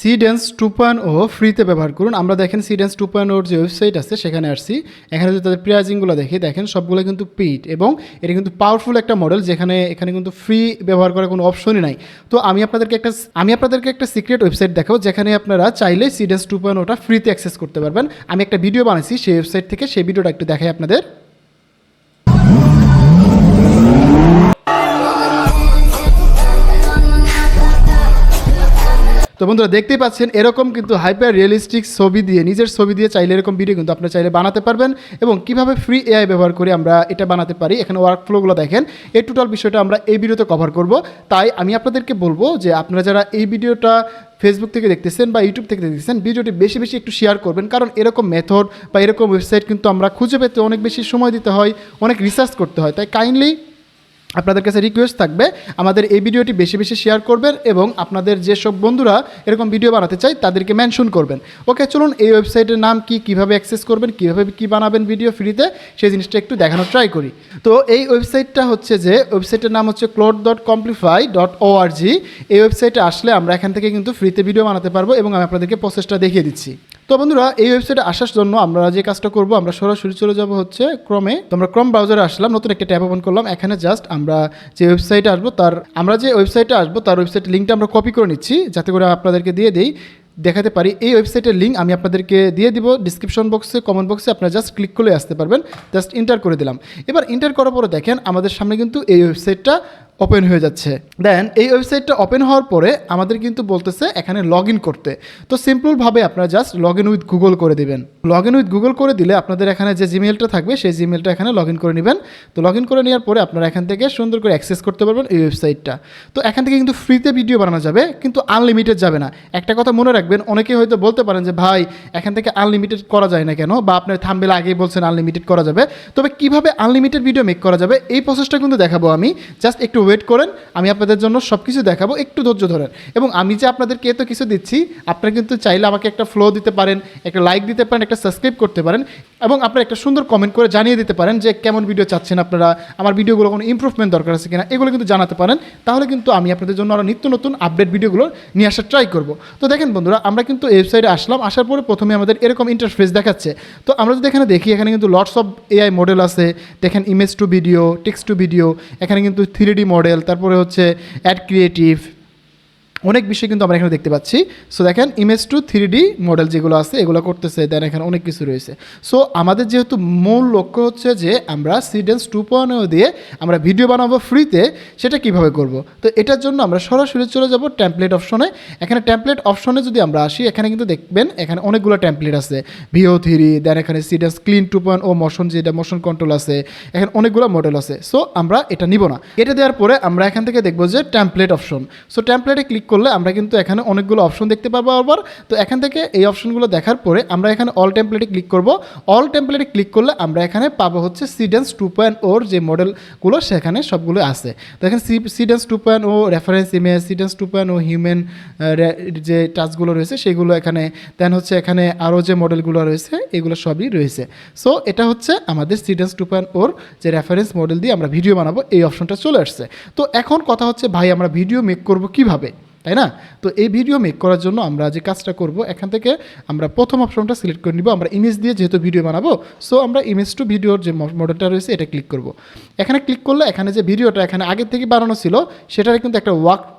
সিডেন্স 2.0 ফ্রিতে ব্যবহার করুন। আমরা দেখেন সিডেন্স 2.0 যে ওয়েবসাইট আছে সেখানে আসছি। এখানে যদি তাদের প্রাইজিংগুলো দেখি, দেখেন সবগুলো কিন্তু পেইড এবং এটা কিন্তু পাওয়ারফুল একটা মডেল, যেখানে এখানে কিন্তু ফ্রি ব্যবহার করার কোনো অপশনই নাই। তো আমি আপনাদেরকে একটা সিক্রেট ওয়েবসাইট দেখাবো যেখানে আপনারা চাইলে সিডেন্স 2.0টা ফ্রিতে অ্যাক্সেস করতে পারবেন। আমি একটা ভিডিও বানাইছি সেই ওয়েবসাইট থেকে, সেই ভিডিওটা একটু দেখাই আপনাদের। তো বন্ধুরা দেখতেই পাচ্ছেন এরকম কিন্তু হাইপার রিয়েলিস্টিক ছবি দিয়ে, নিজের ছবি দিয়ে চাইলে এরকম ভিডিও কিন্তু আপনারা চাইলে বানাতে পারবেন। এবং কিভাবে ফ্রি এআই ব্যবহার করে আমরা এটা বানাতে পারি, এখানে ওয়ার্কফ্লোগুলো দেখেন, এই টোটাল বিষয়টা আমরা এই ভিডিওতে কভার করব। তাই আমি আপনাদেরকে বলবো যে আপনারা যারা এই ভিডিওটা ফেসবুক থেকে দেখতেছেন বা ইউটিউব থেকে দেখতেছেন, ভিডিওটি বেশি বেশি একটু শেয়ার করবেন, কারণ এরকম মেথড বা এরকম ওয়েবসাইট কিন্তু আমরা খুঁজে পেতে অনেক বেশি সময় দিতে হয়, অনেক রিসার্চ করতে হয়। তাই কাইন্ডলি আপনাদের কাছে রিকোয়েস্ট থাকবে আমাদের এই ভিডিওটি বেশি বেশি শেয়ার করবেন এবং আপনাদের যেসব বন্ধুরা এরকম ভিডিও বানাতে চায় তাদেরকে মেনশন করবেন। ওকে, চলুন এই ওয়েবসাইটের নাম কি, কীভাবে অ্যাক্সেস করবেন, কীভাবে কী বানাবেন ভিডিও ফ্রিতে, সেই জিনিসটা একটু দেখানোর ট্রাই করি। তো এই ওয়েবসাইটটা হচ্ছে যে ওয়েবসাইটের নাম হচ্ছে claude.complify.org। এই ওয়েবসাইটে আসলে আমরা এখান থেকে কিন্তু ফ্রিতে ভিডিও বানাতে পারবো এবং আমি আপনাদেরকে প্রসেসটা দেখিয়ে দিচ্ছি। তো বন্ধুরা এই ওয়েবসাইটে আসার জন্য আমরা যে কাজটা করব, আমরা সরাসরি চলে যাব হচ্ছে ক্রমে। তো আমরা ক্রম ব্রাউজারে আসলাম, নতুন একটা ট্যাব ওপেন করলাম। এখানে জাস্ট আমরা যে ওয়েবসাইটে আসবো তার ওয়েবসাইটের লিঙ্কটা আমরা কপি করে নিচ্ছি, যাতে করে আপনাদেরকে দিয়ে দিই, দেখাতে পারি। এই ওয়েবসাইটের লিঙ্ক আমি আপনাদেরকে দিয়ে দিব ডিসক্রিপশন বক্সে, কমেন্ট বক্সে, আপনারা জাস্ট ক্লিক করে আসতে পারবেন। জাস্ট এন্টার করে দিলাম। এবার এন্টার করার পরে দেখেন আমাদের সামনে কিন্তু এই ওয়েবসাইটটা ওপেন হয়ে যাচ্ছে। দেন এই ওয়েবসাইটটা ওপেন হওয়ার পরে আমাদের কিন্তু বলতেছে এখানে লগ ইন করতে। তো সিম্পলভাবে আপনারা just log in with Google করে দিবেন। লগ ইন উইথ গুগল করে দিলে আপনাদের এখানে যে জিমেলটা থাকবে সেই জিমেলটা এখানে লগ ইন করে নেবেন। তো লগ ইন করে নেওয়ার পরে আপনারা এখান থেকে সুন্দর করে অ্যাক্সেস করতে পারবেন এই ওয়েবসাইটটা। তো এখান থেকে কিন্তু ফ্রিতে ভিডিও বানানো যাবে, কিন্তু আনলিমিটেড যাবে না। একটা কথা মনে রাখবেন, অনেকে হয়তো বলতে পারেন যে ভাই এখান থেকে আনলিমিটেড করা যায় না কেন, বা আপনার থাম্বনেল আগেই বলছেন আনলিমিটেড করা যাবে। তবে কিভাবে আনলিমিটেড ভিডিও মেক করা যাবে এই প্রসেসটা কিন্তু দেখাবো আমি। জাস্ট একটু ওয়েট করেন, আমি আপনাদের জন্য সব কিছু দেখাবো, একটু ধৈর্য ধরেন। এবং আমি যে আপনাদেরকে এত কিছু দিচ্ছি, আপনারা কিন্তু চাইলে আমাকে একটা ফলো দিতে পারেন, একটা লাইক দিতে পারেন, একটা সাবস্ক্রাইব করতে পারেন এবং আপনারা একটা সুন্দর কমেন্ট করে জানিয়ে দিতে পারেন যে কেমন ভিডিও চাচ্ছেন আপনারা, আমার ভিডিওগুলো কোনো ইমপ্রুভমেন্ট দরকার আছে কিনা, এগুলো কিন্তু জানাতে পারেন। তাহলে কিন্তু আমি আপনাদের জন্য আরও নিত্য নতুন আপডেট ভিডিওগুলো নিয়ে আসার ট্রাই করব। তো দেখেন বন্ধুরা, আমরা কিন্তু ওয়েবসাইটে আসলাম। আসার পরে প্রথমে আমাদের এরকম ইন্টারফেস দেখাচ্ছে। তো আমরা যদি এখানে দেখি, এখানে কিন্তু লটস অফ এআই মডেল আছে। দেখেন image to video, text to video, এখানে কিন্তু 3D মডেল, তারপরে হচ্ছে অ্যাড ক্রিয়েটিভ, অনেক বিষয় কিন্তু আমরা এখানে দেখতে পাচ্ছি। সো দেখেন ইমেজ টু 3D মডেল যেগুলো আছে এগুলো করতেছে। দেন এখানে অনেক কিছু রয়েছে। সো আমাদের যেহেতু মূল লক্ষ্য হচ্ছে যে আমরা সিডেন্স 2.0 দিয়ে আমরা ভিডিও বানাবো ফ্রিতে, সেটা কিভাবে করব। তো এটার জন্য আমরা সরাসরি চলে যাব টেমপ্লেট অপশনে। এখানে টেমপ্লেট অপশনে যদি আমরা আসি, এখানে কিন্তু দেখবেন এখানে অনেকগুলো টেমপ্লেট আছে। VO3, দেন এখানে সিডেন্স ক্লিন 2.0 মোশন, যেটা মোশন কন্ট্রোল আছে, এখানে অনেকগুলো মডেল আছে। সো আমরা এটা নিব না। এটা দেওয়ার পরে আমরা এখান থেকে দেখবো যে টেমপ্লেট অপশন। সো টেমপ্লেটে ক্লিক করলে আমরা কিন্তু এখানে অনেকগুলো অপশন দেখতে পাবো আবার। তো এখান থেকে এই অপশনগুলো দেখার পরে আমরা এখানে অল টেমপ্লেটে ক্লিক করব। অল টেমপ্লেটে ক্লিক করলে আমরা এখানে পাবো হচ্ছে সিডেন্স 2.0 যে মডেলগুলো সেখানে সবগুলো আছে। তো এখানে সিডেন্স 2.0 রেফারেন্স ইমেজ, সিডেন্স 2.0 হিউম্যান যে টাচগুলো রয়েছে সেগুলো এখানে, দেন হচ্ছে এখানে আরও যে মডেলগুলো রয়েছে এগুলো সবই রয়েছে। সো এটা হচ্ছে আমাদের সিডেন্স 2.0 যে রেফারেন্স মডেল দিয়ে আমরা ভিডিও বানাবো, এই অপশনটা চলে আসছে। তো এখন কথা হচ্ছে ভাই আমরা ভিডিও মেক করব কিভাবে, তাই না? তো এই ভিডিও মেক করার জন্য আমরা যে কাজটা করব, এখান থেকে আমরা প্রথম অপশনটা সিলেক্ট করে নিব। আমরা ইমেজ দিয়ে যেহেতু ভিডিও বানাবো, সো আমরা ইমেজ টু ভিডিওর যে মডেলটা রয়েছে এটা ক্লিক করব। এখানে ক্লিক করলে এখানে যে ভিডিওটা এখানে আগের থেকে বানানো ছিল সেটার কিন্তু একটা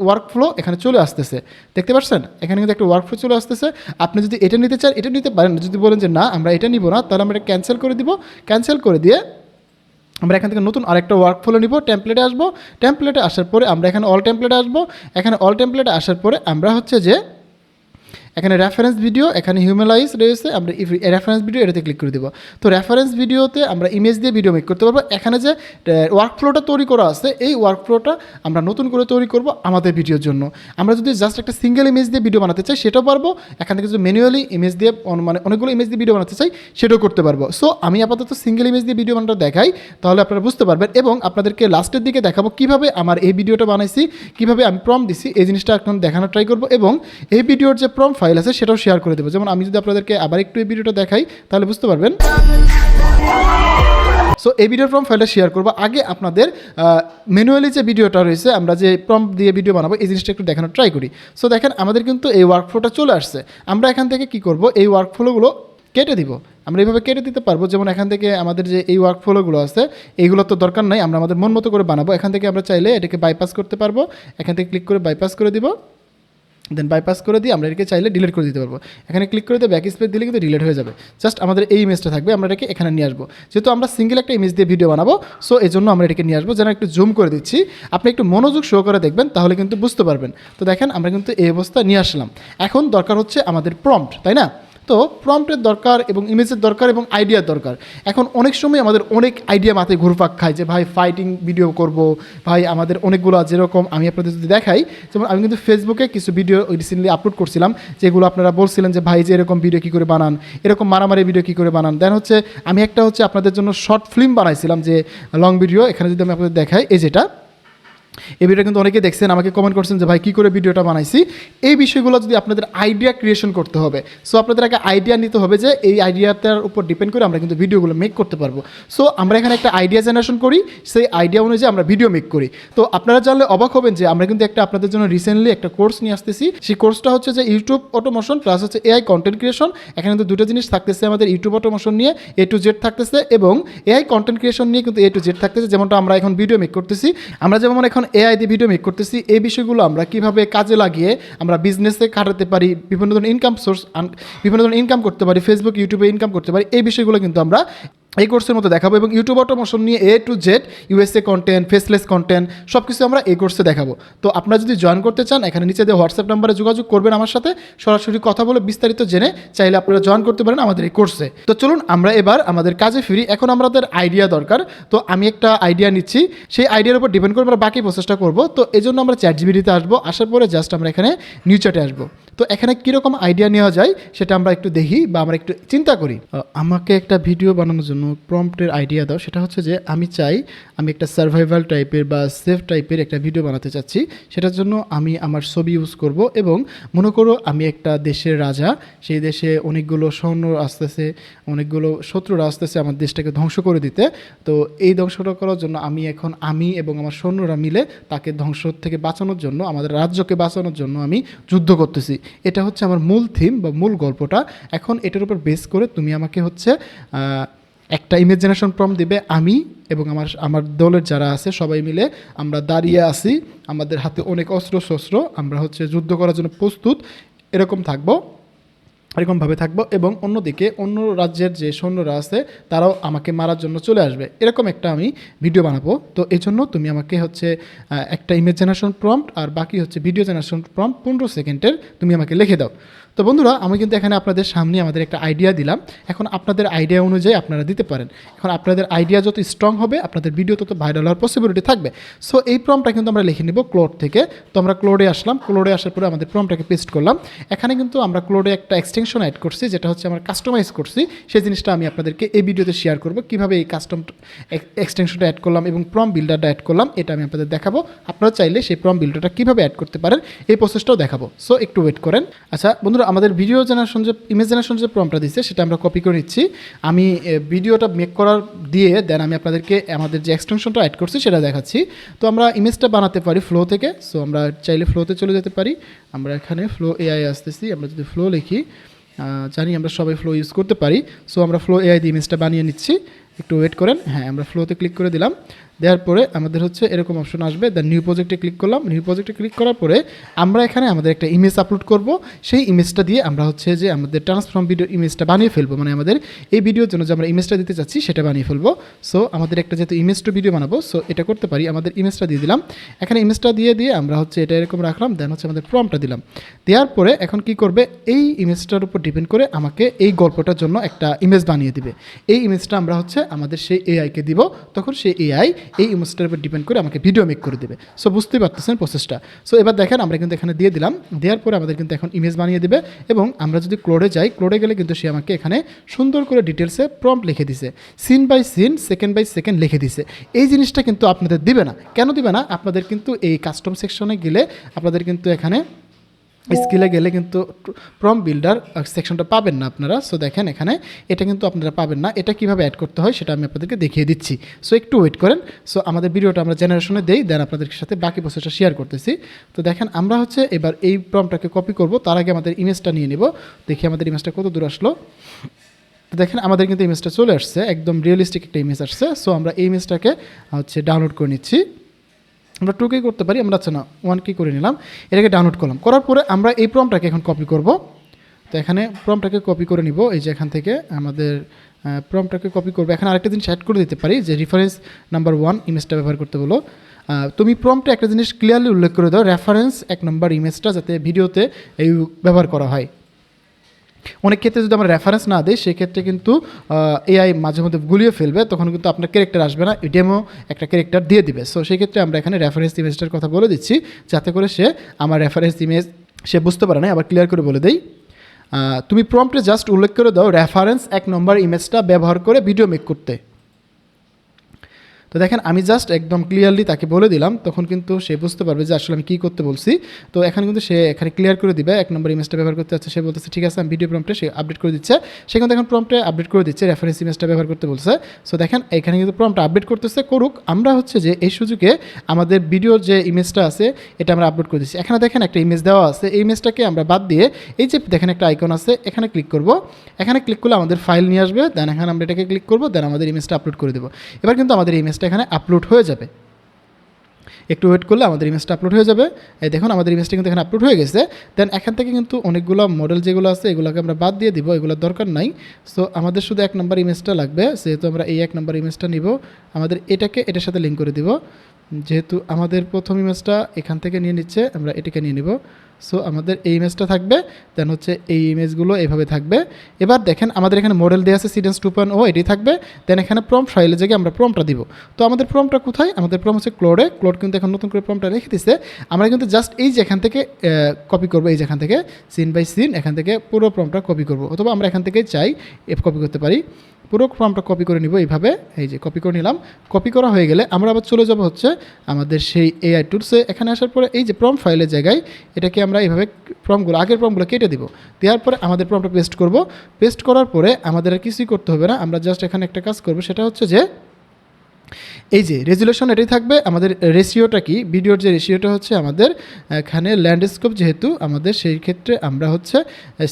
ওয়ার্কফ্লো এখানে চলে আসতেছে। দেখতে পাচ্ছেন এখানে কিন্তু একটা ওয়ার্কফ্লো চলে আসতেছে। আপনি যদি এটা নিতে চান এটা নিতে পারেন, যদি বলেন যে না আমরা এটা নিব না, তাহলে আমরা এটা ক্যান্সেল করে দিব। ক্যান্সেল করে দিয়ে আমরা এখান থেকে নতুন আরেকটা ওয়ার্কফ্লো নিব। টেমপ্লেটে আসবো। টেমপ্লেটে আসার পরে আমরা এখানে অল টেমপ্লেটে আসবো। এখানে অল টেমপ্লেটে আসার পরে আমরা হচ্ছে যে এখানে রেফারেন্স ভিডিও, এখানে হিউম্যানাইজ রয়েছে, আমরা রেফারেন্স ভিডিও এটাতে ক্লিক করে দেবো। তো রেফারেন্স ভিডিওতে আমরা ইমেজ দিয়ে ভিডিও মেক করতে পারবো। এখানে যে ওয়ার্কফ্লোটা তৈরি করা আছে এই ওয়ার্কফ্লোটা আমরা নতুন করে তৈরি করব আমাদের ভিডিওর জন্য। আমরা যদি জাস্ট একটা সিঙ্গেল ইমেজ দিয়ে ভিডিও বানাতে চাই সেটাও পারবো। এখান থেকে যদি ম্যানুয়ালি ইমেজ দিয়ে মানে অনেকগুলো ইমেজ দিয়ে ভিডিও বানাতে চাই সেটাও করতে পারবো। সো আমি আপাতত সিঙ্গেল ইমেজ দিয়ে ভিডিও বানাটা দেখাই, তাহলে আপনারা বুঝতে পারবেন। এবং আপনাদেরকে লাস্টের দিকে দেখাবো কীভাবে আমার এই ভিডিওটা বানাইছি, কীভাবে আমি প্রম্পট দিছি, এই জিনিসটা এখন দেখানোর ট্রাই করবো। এবং এই ভিডিওর যে প্রম্পট ফাইল আছে সেটাও শেয়ার করে দেবো। যেমন আমি যদি আপনাদেরকে আবার একটু এই ভিডিওটা দেখাই তাহলে বুঝতে পারবেন। সো এই ভিডিও প্রম্পট ফাইলটা শেয়ার করবো। আগে আপনাদের ম্যানুয়ালি যে ভিডিওটা রয়েছে, আমরা যে প্রম্পট দিয়ে ভিডিও বানাবো, এই জিনিসটা একটু দেখানোর ট্রাই করি। সো দেখেন আমাদের কিন্তু এই ওয়ার্কফ্লোটা চলে আসছে। আমরা এখান থেকে কি করব, এই ওয়ার্কফ্লোগুলো কেটে দিব। আমরা এইভাবে কেটে দিতে পারবো। যেমন এখান থেকে আমাদের যে এই ওয়ার্কফ্লোগুলো আছে, এইগুলো তো দরকার নাই, আমরা আমাদের মন মতো করে বানাবো। এখান থেকে আমরা চাইলে এটাকে বাইপাস করতে পারবো। এখান থেকে ক্লিক করে বাইপাস করে দিব, দেন বাইপাস করে দিয়ে আমরা এটাকে চাইলে ডিলিট করে দিতে পারবো। এখানে ক্লিক করে দিয়ে ব্যাক স্পেস দিলে কিন্তু ডিলিট হয়ে যাবে। জাস্ট আমাদের এই ইমেজটা থাকবে, আমরা এটাকে এখানে নিয়ে আসবো। যেহেতু আমরা সিঙ্গেল একটা ইমেজ দিয়ে ভিডিও বানাবো, সো এই জন্য আমরা এটাকে নিয়ে আসবো। যেন একটু জুম করে দিচ্ছি, আপনি একটু মনোযোগ শো করে দেখবেন, তাহলে কিন্তু বুঝতে পারবেন। তো দেখেন আমরা কিন্তু এই অবস্থা নিয়ে আসলাম। এখন দরকার হচ্ছে আমাদের প্রম্পট, তাই না? তো প্রম্পটের দরকার এবং ইমেজের দরকার এবং আইডিয়ার দরকার। এখন অনেক সময় আমাদের অনেক আইডিয়া মাথায় ঘুরপাক খায় যে ভাই ফাইটিং ভিডিও করব, ভাই আমাদের অনেকগুলো, যেরকম আমি আপনাদের যদি দেখাই, যেমন আমি কিন্তু ফেসবুকে কিছু ভিডিও রিসেন্টলি আপলোড করছিলাম, যেগুলো আপনারা বলছিলেন যে ভাই যে এরকম ভিডিও কী করে বানান, এরকম মারামারি ভিডিও কী করে বানান। দেন হচ্ছে আমি একটা হচ্ছে আপনাদের জন্য শর্ট ফিল্ম বানাইছিলাম, যে লং ভিডিও। এখানে যদি আমি আপনাদের দেখাই, এই যেটা এই ভিডিওটা কিন্তু অনেকেই দেখছেন, আমাকে কমেন্ট করছেন যে ভাই কী করে ভিডিওটা বানাইছি। এই বিষয়গুলো যদি আপনাদের আইডিয়া ক্রিয়েশন করতে হবে, সো আপনাদের আগে আইডিয়া নিতে হবে, যে এই আইডিয়াটার উপর ডিপেন্ড করে আমরা কিন্তু ভিডিওগুলো মেক করতে পারবো। সো আমরা এখানে একটা আইডিয়া জেনারেশন করি, সেই আইডিয়া অনুযায়ী আমরা ভিডিও মেক করি। তো আপনারা জানলে অবাক হবেন যে আমরা কিন্তু একটা আপনাদের জন্য রিসেন্টলি একটা কোর্স নিয়ে আসতেছি। সেই কোর্সটা হচ্ছে যে ইউটিউব অটোমেশন প্লাস হচ্ছে এআই কন্টেন্ট ক্রিয়েশন। এখানে কিন্তু দুটো জিনিস থাকতেছে, আমাদের ইউটিউব অটোমেশন নিয়ে A to Z থাকতেছে, এবং এআই কন্টেন্ট ক্রিয়েশন নিয়ে কিন্তু A to Z থাকতেছে। যেমনটা আমরা এখন ভিডিও মেক করতেছি, আমরা যেমন এখন এআই দিয়ে ভিডিও মেক করতেছি, এই বিষয়গুলো আমরা কিভাবে কাজে লাগিয়ে আমরা বিজনেসে খাটাতে পারি, বিভিন্ন ধরনের ইনকাম সোর্স, বিভিন্ন ধরনের ইনকাম করতে পারি, ফেসবুক ইউটিউবে ইনকাম করতে পারি, এই বিষয়গুলো কিন্তু আমরা এই কোর্সের মধ্যে দেখাবো। এবং ইউটিউব অটোমেশন নিয়ে A to Z, USA content, faceless content, সব কিছু আমরা এই কোর্সে দেখাবো। তো আপনারা যদি জয়েন করতে চান, এখানে নিচে দিয়ে হোয়াটসঅ্যাপ নাম্বারে যোগাযোগ করবেন আমার সাথে, সরাসরি কথা বলে বিস্তারিত জেনে চাইলে আপনারা জয়েন করতে পারেন আমাদের এই কোর্সে। তো চলুন আমরা এবার আমাদের কাজে ফিরি। এখন আমাদের আইডিয়া দরকার। তো আমি একটা আইডিয়া নিচ্ছি, সেই আইডিয়ার উপর ডিপেন্ড করে আমরা বাকি প্রসেসটা করবো। তো এই জন্য আমরা চ্যাটজিপিটিতে আসবো, আসার পরে জাস্ট আমরা এখানে নিউ চ্যাটে আসবো। তো এখানে কীরকম আইডিয়া নেওয়া যায় সেটা আমরা একটু দেখি বা আমরা একটু চিন্তা করি। আমাকে একটা ভিডিও বানানোর জন্য প্রম্পটের আইডিয়া দাও। সেটা হচ্ছে যে আমি চাই আমি একটা সার্ভাইভাল টাইপের বা সেফ টাইপের একটা ভিডিও বানাতে চাচ্ছি। সেটার জন্য আমি আমার ছবি ইউজ করব, এবং মনে করো আমি একটা দেশের রাজা, সেই দেশে অনেকগুলো সৈন্য আসতেছে, অনেকগুলো শত্রুরা আসতেছে আমার দেশটাকে ধ্বংস করে দিতে। তো এই ধ্বংসটা করার জন্য আমি এবং আমার সৈন্যরা মিলে তাকে ধ্বংস থেকে বাঁচানোর জন্য, আমাদের রাজ্যকে বাঁচানোর জন্য আমি যুদ্ধ করতেছি। এটা হচ্ছে আমার মূল থিম বা মূল গল্পটা। এখন এটার উপর বেস করে তুমি আমাকে হচ্ছে একটা ইমেজ জেনারেশন প্রম্পট দিবে। আমি এবং আমার দলের যারা আছে সবাই মিলে আমরা দাঁড়িয়ে আছি, আমাদের হাতে অনেক অস্ত্র শস্ত্র, আমরা হচ্ছে যুদ্ধ করার জন্য প্রস্তুত, এরকমভাবে থাকবো। এবং অন্যদিকে অন্য রাজ্যের যে সৈন্যরা আছে তারাও আমাকে মারার জন্য চলে আসবে, এরকম একটা আমি ভিডিও বানাবো। তো এই জন্য তুমি আমাকে হচ্ছে একটা ইমেজ জেনারেশন প্রম্পট আর বাকি হচ্ছে ভিডিও জেনারেশন প্রম্পট 15 সেকেন্ডের তুমি আমাকে লিখে দাও। তো বন্ধুরা, আমি কিন্তু এখানে আপনাদের সামনে আমাদের একটা আইডিয়া দিলাম। এখন আপনাদের আইডিয়া অনুযায়ী আপনারা দিতে পারেন। এখন আপনাদের আইডিয়া যত স্ট্রং হবে, আপনাদের ভিডিও তত ভাইরাল হওয়ার পসিবিলিটি থাকবে। সো এই প্রম্পটটা কিন্তু আমরা লিখে নেব ক্লোড থেকে। তো আমরা ক্লোডে আসলাম, ক্লোডে আসার পরে আমাদের প্রম্পটটাকে পেস্ট করলাম। এখানে কিন্তু আমরা ক্লোডে একটা এক্সটেনশন অ্যাড করছি, যেটা হচ্ছে আমরা কাস্টমাইজ করছি। সেই জিনিসটা আমি আপনাদেরকে এই ভিডিওতে শেয়ার করব, কীভাবে এই কাস্টম এক্সটেনশনটা অ্যাড করলাম এবং প্রম্পট বিল্ডারটা অ্যাড করলাম, এটা আমি আপনাদের দেখাবো। আপনারা চাইলে সেই প্রম্পট বিল্ডারটা কীভাবে অ্যাড করতে পারেন এই প্রসেসটাও দেখাবো। সো একটু ওয়েট করেন। আচ্ছা বন্ধুরা, আমাদের ভিডিও জেনারেশন যে ইমেজ জেনারেশন যে প্রম্পটটা দিচ্ছে সেটা আমরা কপি করে নিচ্ছি। আমি ভিডিওটা মেক করার দিয়ে দেন আমি আপনাদেরকে আমাদের যে এক্সটেনশনটা অ্যাড করছি সেটা দেখাচ্ছি। তো আমরা ইমেজটা বানাতে পারি ফ্লো থেকে। সো আমরা চাইলে ফ্লোতে চলে যেতে পারি। আমরা এখানে ফ্লো এআই আসতেছি, আমরা যদি ফ্লো লিখি, জানি আমরা সবাই ফ্লো ইউজ করতে পারি। সো আমরা ফ্লো এআই দিয়ে ইমেজটা বানিয়ে নিচ্ছি, একটু ওয়েট করেন। হ্যাঁ, আমরা ফ্লোতে ক্লিক করে দিলাম। দেওয়ার পরে আমাদের হচ্ছে এরকম অপশন আসবে, দেন নিউ প্রজেক্টে ক্লিক করলাম। নিউ প্রজেক্টে ক্লিক করার পরে আমরা এখানে আমাদের একটা ইমেজ আপলোড করব। সেই ইমেজটা দিয়ে আমরা হচ্ছে যে আমাদের ট্রান্সফর্ম ভিডিও ইমেজটা বানিয়ে ফেলবো, মানে আমাদের এই ভিডিওর জন্য যে আমরা ইমেজটা দিতে চাচ্ছি সেটা বানিয়ে ফেলবো। সো আমাদের একটা যেহেতু ইমেজ টু ভিডিও বানাবো, সো এটা করতে পারি। আমাদের ইমেজটা দিয়ে দিলাম, এখানে ইমেজটা দিয়ে আমরা হচ্ছে এটা এরকম রাখলাম। দেন হচ্ছে আমাদের প্রম্পটটা দিলাম। দেওয়ার পরে এখন কি করবে, এই ইমেজটার উপর ডিপেন্ড করে আমাকে এই গল্পটার জন্য একটা ইমেজ বানিয়ে দিবে। এই ইমেজটা আমরা হচ্ছে আমাদের সেই এআইকে দিব, তখন সেই এআই এই ইমেজটার উপর ডিপেন্ড করে আমাকে ভিডিও মেক করে দেবে। সো বুঝতেই পারতেছেন প্রসেসটা। সো এবার দেখেন আমরা কিন্তু এখানে দিয়ে দিলাম। দেওয়ার পরে আমাদের কিন্তু এখন ইমেজ বানিয়ে দেবে। এবং আমরা যদি ক্লোডে যাই, ক্লোডে গেলে কিন্তু সে আমাকে এখানে সুন্দর করে ডিটেলসে প্রম্পট লিখে দিছে, scene by scene, second by second লিখে দিছে। এই জিনিসটা কিন্তু আপনাদের দিবে না। কেন দিবে না? আপনাদের কিন্তু এই কাস্টম সেকশনে গেলে আপনাদের কিন্তু এখানে স্কিলে গেলে কিন্তু প্রম্পট বিল্ডার সেকশনটা পাবেন না আপনারা। সো দেখেন এখানে এটা কিন্তু আপনারা পাবেন না। এটা কিভাবে অ্যাড করতে হয় সেটা আমি আপনাদেরকে দেখিয়ে দিচ্ছি। সো একটু ওয়েট করেন। সো আমাদের ভিডিওটা আমরা জেনারেশনে দেই, দেন আপনাদের সাথে বাকি প্রসেসটা শেয়ার করতেছি। তো দেখেন আমরা হচ্ছে এবার এই প্রম্পটটাকে কপি করব, তার আগে আমাদের ইমেজটা নিয়ে নেব। দেখি আমাদের ইমেজটা কত দূর আসলো। তো দেখেন আমাদের কিন্তু ইমেজটা চলে আসছে, একদম রিয়েলিস্টিক একটা ইমেজ আসছে। সো আমরা এই ইমেজটাকে হচ্ছে ডাউনলোড করে নিচ্ছি। আমরা 2K করতে পারি, আমরা না 1K করে নিলাম, এটাকে ডাউনলোড করলাম। করার পরে আমরা এই প্রম্পটটাকে এখন কপি করব। তো এখানে প্রম্পটটাকে কপি করে নিব, এই যে এখান থেকে আমাদের প্রম্পটটাকে কপি করবো। এখানে আরেকটা জিনিস অ্যাড করে দিতে পারি যে রেফারেন্স নাম্বার 1 ইমেজটা ব্যবহার করতে বলো। তুমি প্রম্পটে একটা জিনিস ক্লিয়ারলি উল্লেখ করে দাও, রেফারেন্স 1 নম্বর ইমেজটা যাতে ভিডিওতে এই ব্যবহার করা হয়। অনেক ক্ষেত্রে যদি আমরা রেফারেন্স না দিই সেক্ষেত্রে কিন্তু এআই মাঝে মধ্যে গুলিয়ে ফেলবে, তখন কিন্তু আপনার ক্যারেক্টার আসবে না, ডেমো একটা ক্যারেক্টার দিয়ে দিবে। সো সেই ক্ষেত্রে আমরা এখানে রেফারেন্স ইমেজটার কথা বলে দিচ্ছি, যাতে করে সে আমার রেফারেন্স ইমেজ সে বুঝতে পারে না। আবার ক্লিয়ার করে বলে দেই, তুমি প্রম্পটে জাস্ট উল্লেখ করে দাও রেফারেন্স 1 নম্বর ইমেজটা ব্যবহার করে ভিডিও মেক করতে। তো দেখেন আমি জাস্ট একদম ক্লিয়ারলি তাকে বলে দিলাম, তখন কিন্তু সে বুঝতে পারবে যে আসলে আমি কী করতে বলছি। তো এখানে কিন্তু সে এখানে ক্লিয়ার করে দিবে 1 নম্বর ইমেজটা ব্যবহার করতে যাচ্ছে, সে বলতেছে ঠিক আছে আমি ভিডিও প্রম্পটে সে আপডেট করে দিচ্ছে। সে কিন্তু এখন প্রম্পটে আপডেট করে দিচ্ছে, রেফারেন্স ইমেজটা ব্যবহার করতে বলছে। সো দেখেন এখানে কিন্তু প্রম্পটটা আপডেট করতেছে, করুক। আমরা হচ্ছে যে এই সুযোগে আমাদের ভিডিওর যে ইমেজটা আছে এটা আমরা আপলোড করে দিচ্ছি। এখানে দেখেন একটা ইমেজ দেওয়া আছে, এই ইমেজটাকে আমরা বাদ দিয়ে এই যে দেখেন একটা আইকন আছে, এখানে ক্লিক করব। এখানে ক্লিক করলে আমাদের ফাইল নিয়ে আসবে, দেন এখানে আমরা এটাকে ক্লিক করবো, দেন আমাদের ইমেজটা আপলোড করে দেবো। এবার কিন্তু আমাদের ইমেজটা এখানে আপলোড হয়ে যাবে। একটু ওয়েট করলে আমাদের ইমেজটা আপলোড হয়ে যাবে। এই দেখুন আমাদের ইমেজটা কিন্তু এখানে আপলোড হয়ে গেছে। দেন এখান থেকে কিন্তু অনেকগুলো মডেল যেগুলো আছে এগুলোকে আমরা বাদ দিয়ে দিব, এগুলোর দরকার নাই। সো আমাদের শুধু 1 নম্বর ইমেজটা লাগবে, সেহেতু আমরা এই 1 নম্বর ইমেজটা নিব, আমাদের এটাকে এটার সাথে লিঙ্ক করে দিব। যেহেতু আমাদের প্রথম ইমেজটা এখান থেকে নিয়ে নিচ্ছে, আমরা এটাকে নিয়ে নিব। সো আমাদের এই ইমেজটা থাকবে, দেন হচ্ছে এই ইমেজগুলো এইভাবে থাকবে। এবার দেখেন আমাদের এখানে মডেল দেওয়া আছে সিডেন্স 2.0, এটি থাকবে। দেন এখানে প্রম্পট ফাইলে জায়গায় আমরা প্রম্পটটা দিব। তো আমাদের প্রম্পটটা কোথায়? আমাদের প্রম্পট হচ্ছে ক্লোডে। ক্লোড কিন্তু এখন নতুন করে প্রম্পটটা রেখে দিচ্ছে। আমরা কিন্তু জাস্ট এই যে এখান থেকে কপি করবো, এই যে এখান থেকে সিন বাই সিন এখান থেকে পুরো প্রম্পটটা কপি করবো, অথবা আমরা এখান থেকে চাই কপি করতে পারি। পুরো ফর্মটা কপি করে নিব এইভাবে, এই যে কপি করে নিলাম। কপি করা হয়ে গেলে আমরা আবার চলে যাব হচ্ছে আমাদের সেই এআই টুলসে। এখানে আসার পরে এই যে প্রম্পট ফাইলের জায়গায় এটাকে আমরা এইভাবে প্রম্পটগুলো আগের প্রম্পটগুলো কেটে দিব। দেওয়ার পরে আমাদের প্রম্পটটা পেস্ট করব। পেস্ট করার পরে আমাদের আর কিছুই করতে হবে না, আমরা জাস্ট এখানে একটা কাজ করব, সেটা হচ্ছে যে এই যে রেজুলেশন এটাই থাকবে। আমাদের রেশিওটা কি, ভিডিওর যে রেশিওটা হচ্ছে আমাদের এখানে ল্যান্ডস্কেপ যেহেতু আমাদের, সেই ক্ষেত্রে আমরা হচ্ছে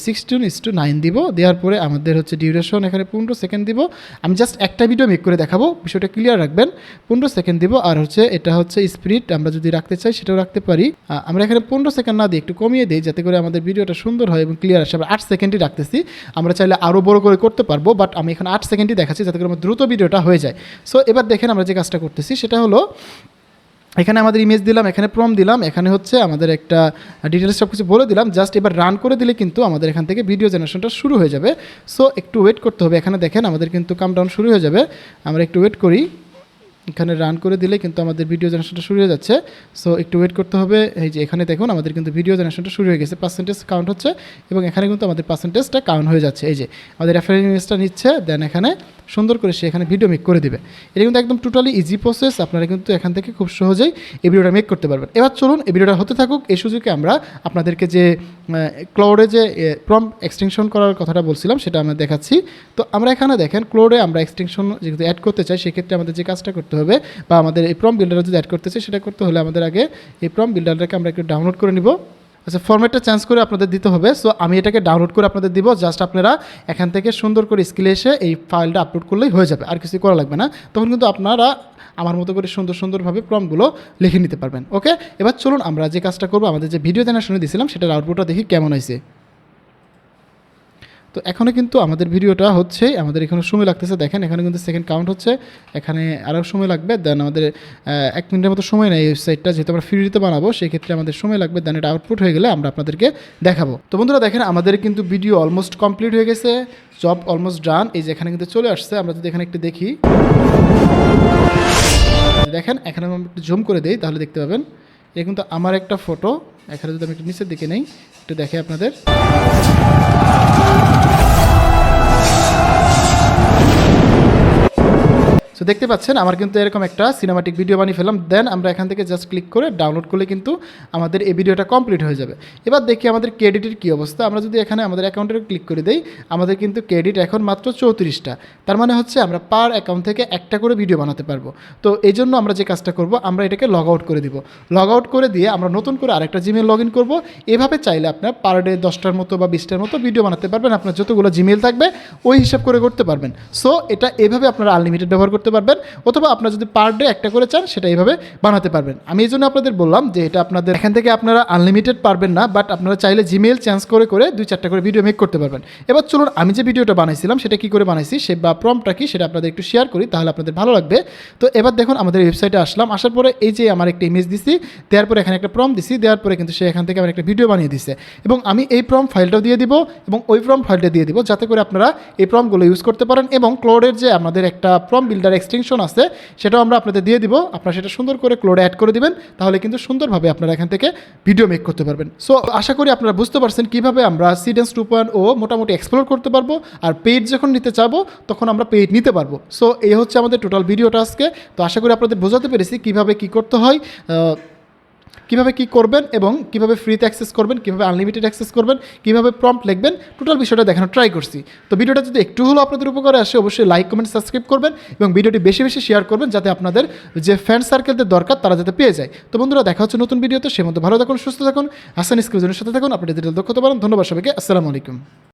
16:9 দিব। দেওয়ার পরে আমাদের হচ্ছে ডিউরেশন এখানে 15 সেকেন্ড দিব। আমি জাস্ট একটা ভিডিও মেক করে দেখাবো, বিষয়টা ক্লিয়ার রাখবেন। 15 সেকেন্ড দিব। আর হচ্ছে এটা হচ্ছে স্পিড আমরা যদি রাখতে চাই সেটাও রাখতে পারি। আমরা এখানে 15 সেকেন্ড না দিই, একটু কমিয়ে দিই, যাতে করে আমাদের ভিডিওটা সুন্দর হয় এবং ক্লিয়ার আসে। আমরা 8 সেকেন্ডই রাখতেছি, আমরা চাইলে আরও বড় করে করতে পারবো, বাট আমি এখানে 8 সেকেন্ডই দেখাচ্ছি যাতে করে আমার দ্রুত ভিডিওটা হয়ে যায়। সো এবার দেখেন আমরা যে কাজটা করতেছি সেটা হলো, এখানে আমাদের ইমেজ দিলাম, এখানে প্রম্পট দিলাম, এখানে হচ্ছে আমাদের একটা ডিটেলস সব কিছু বলে দিলাম। জাস্ট এবার রান করে দিলে কিন্তু আমাদের এখান থেকে ভিডিও জেনারেশনটা শুরু হয়ে যাবে। সো একটু ওয়েট করতে হবে। এখানে দেখেন আমাদের কিন্তু কাউন্টডাউন শুরু হয়ে যাবে। আমরা একটু ওয়েট করি, এখানে রান করে দিলে কিন্তু আমাদের ভিডিও জেনারেশনটা শুরু হয়ে যাচ্ছে। সো একটু ওয়েট করতে হবে। এই যে এখানে দেখুন আমাদের কিন্তু ভিডিও জেনারেশনটা শুরু হয়ে গেছে, পার্সেন্টেজ কাউন্ট হচ্ছে এবং এখানে কিন্তু আমাদের পার্সেন্টেজটা কাউন্ট হয়ে যাচ্ছে। এই যে আমাদের রেফারেন্সটা নিচ্ছে, দেন এখানে সুন্দর করে সে এখানে ভিডিও মেক করে দিবে। এটা কিন্তু একদম টোটালি ইজি প্রসেস, আপনারা কিন্তু এখান থেকে খুব সহজেই এই ভিডিওটা মেক করতে পারবেন। এবার চলুন এই ভিডিওটা হতে থাকুক। এই সুযোগে আমরা আপনাদেরকে যে ক্লাউডে যে প্রম্পট এক্সটেনশন করার কথাটা বলছিলাম সেটা আমরা দেখাচ্ছি। তো আমরা এখানে দেখেন ক্লাউডে আমরা এক্সটেনশন যেহেতু অ্যাড করতে চাই, সেক্ষেত্রে আমাদের যে কাজটা করতে হবে, বা আমাদের এই প্রম্পট বিল্ডার যদি অ্যাড করতে চাই সেটা করতে হলে আমাদের আগে এই প্রম্পট বিল্ডারটাকে আমরা একটু ডাউনলোড করে নিব। আচ্ছা, ফরম্যাটটা চেঞ্জ করে আপনাদের দিতে হবে। সো আমি এটাকে ডাউনলোড করে আপনাদের দিব। জাস্ট আপনারা এখান থেকে সুন্দর করে স্কিলে এসে এই ফাইলটা আপলোড করলেই হয়ে যাবে, আর কিছু করা লাগবে না। তখন কিন্তু আপনারা আমার মতো করে সুন্দরভাবে প্রম্পটগুলো লিখে নিতে পারবেন। ওকে, এবার চলুন আমরা যে কাজটা করবো, আমাদের যে ভিডিও জেনারেশনে দিয়েছিলাম সেটার আউটপুটটা দেখি কেমন হয়েছে। তো এখনও কিন্তু আমাদের ভিডিওটা হচ্ছে, আমাদের এখানে সময় লাগতেছে। দেখেন এখানে কিন্তু সেকেন্ড কাউন্ট হচ্ছে, এখানে আরও সময় লাগবে। দেন আমাদের 1 মিনিটের মতো সময় নেই। ওয়েবসাইটটা যেহেতু আমরা ফ্রিতে বানাবো সেক্ষেত্রে আমাদের সময় লাগবে। দেন এটা আউটপুট হয়ে গেলে আমরা আপনাদেরকে দেখাবো। তো বন্ধুরা দেখেন আমাদের কিন্তু ভিডিও অলমোস্ট কমপ্লিট হয়ে গেছে, জব অলমোস্ট ডান। এই যে এখানে কিন্তু চলে আসছে। আমরা যদি এখানে একটু দেখি, দেখেন এখানে আমি একটু জুম করে দিই তাহলে দেখতে পাবেন এটা কিন্তু আমার একটা ফটো। এখানে যদি আমি একটু নিচের দিকে নেই, একটু দেখে আপনাদের, তো সো দেখতে পাচ্ছেন আমার কিন্তু এরকম একটা সিনেমাটিক ভিডিও বানিয়ে ফেলাম। দেন আমরা এখান থেকে জাস্ট ক্লিক করে ডাউনলোড করলে কিন্তু আমাদের এই ভিডিওটা কমপ্লিট হয়ে যাবে। এবার দেখি আমাদের ক্রেডিটের কী অবস্থা। আমরা যদি এখানে আমাদের অ্যাকাউন্টে ক্লিক করে দেই, আমাদের কিন্তু ক্রেডিট এখন মাত্র 34টা। তার মানে হচ্ছে আমরা পার অ্যাকাউন্ট থেকে একটা করে ভিডিও বানাতে পারবো। তো এই জন্য আমরা যে কাজটা করব, আমরা এটাকে লগ আউট করে দিব। লগ আউট করে দিয়ে আমরা নতুন করে আরেকটা জিমেল লগ ইন করবো। এভাবে চাইলে আপনার পার ডে 10টার মতো বা 20টার মতো ভিডিও বানাতে পারবেন। আপনার যতগুলো জিমেল থাকবে ওই হিসাব করে করতে পারবেন। সো এটা এভাবে আপনারা আনলিমিটেড ব্যবহার করতে পারবেন, অথবা আপনারা যদি পার ডে একটা করে চান সেটা এইভাবে বানাতে পারবেন। আমি এই জন্য আপনাদের বললাম যে এটা আপনাদের এখান থেকে আপনারা আনলিমিটেড পারবেন না, বাট আপনারা চাইলে জিমেল চেঞ্জ করে করে 2-4টা করে ভিডিও মেক করতে পারবেন। এবার চলুন আমি যে ভিডিওটা বানাইছিলাম সেটা কী করে বানাইছি সে বা প্রম্পটটা কি সেটা আপনাদের একটু শেয়ার করি, তাহলে আপনাদের ভালো লাগবে। তো এবার দেখুন আমাদের ওয়েবসাইটে আসলাম, আসার পরে এই যে আমার একটা ইমেজ দিছি, দেওয়ার পরে এখানে একটা প্রম্পট দিছি, দেওয়ার পরে কিন্তু সে এখান থেকে আমার একটা ভিডিও বানিয়ে দিছে এবং আমি এই প্রম্পট ফাইলটাও দিয়ে দিব এবং ওই প্রম্পট ফাইলটা দিয়ে দিব, যাতে করে আপনারা এই প্রম্পটগুলো ইউজ করতে পারেন। এবং ক্লোডের যে আমাদের একটা প্রম্পট বিল্ডার এক্সটেনশন আছে সেটাও আমরা আপনাদের দিয়ে দিব। আপনারা সেটা সুন্দর করে ক্লোডে অ্যাড করে দিবেন, তাহলে কিন্তু সুন্দরভাবে আপনারা এখান থেকে ভিডিও মেক করতে পারবেন। সো আশা করি আপনারা বুঝতে পারছেন কীভাবে আমরা সিডেন্স 2.0 মোটামুটি এক্সপ্লোর করতে পারবো, আর পেইড যখন নিতে চাবো তখন আমরা পেইড নিতে পারবো। সো এই হচ্ছে আমাদের টোটাল ভিডিওটা আজকে। তো আশা করি আপনাদের বোঝাতে পেরেছি কীভাবে কী করতে হয়, কীভাবে কী করবেন এবং কীভাবে ফ্রিতে অ্যাক্সেস করবেন, কীভাবে আনলিমিটেড অ্যাক্সেস করবেন, কীভাবে প্রম্পট লিখবেন, টোটাল বিষয়টা দেখানোর ট্রাই করছি। তো ভিডিওটা যদি একটু হলেও আপনাদের উপকারে আসে অবশ্যই লাইক, কমেন্ট, সাবস্ক্রাইব করবেন এবং ভিডিওটি বেশি বেশি শেয়ার করবেন, যাতে আপনাদের যে ফ্রেন্ড সার্কেলদের দরকার তারা যাতে পেয়ে যায়। তো বন্ধুরা দেখা হচ্ছে নতুন ভিডিওতে, সে মধ্যে ভালো থাকুন, সুস্থ থাকুন, হাসান স্ক্রিনের সাথে থাকুন, আপনাদের ডিজিটাল দক্ষতা বাড়ান। ধন্যবাদ সবাইকে, আসসালামু আলাইকুম।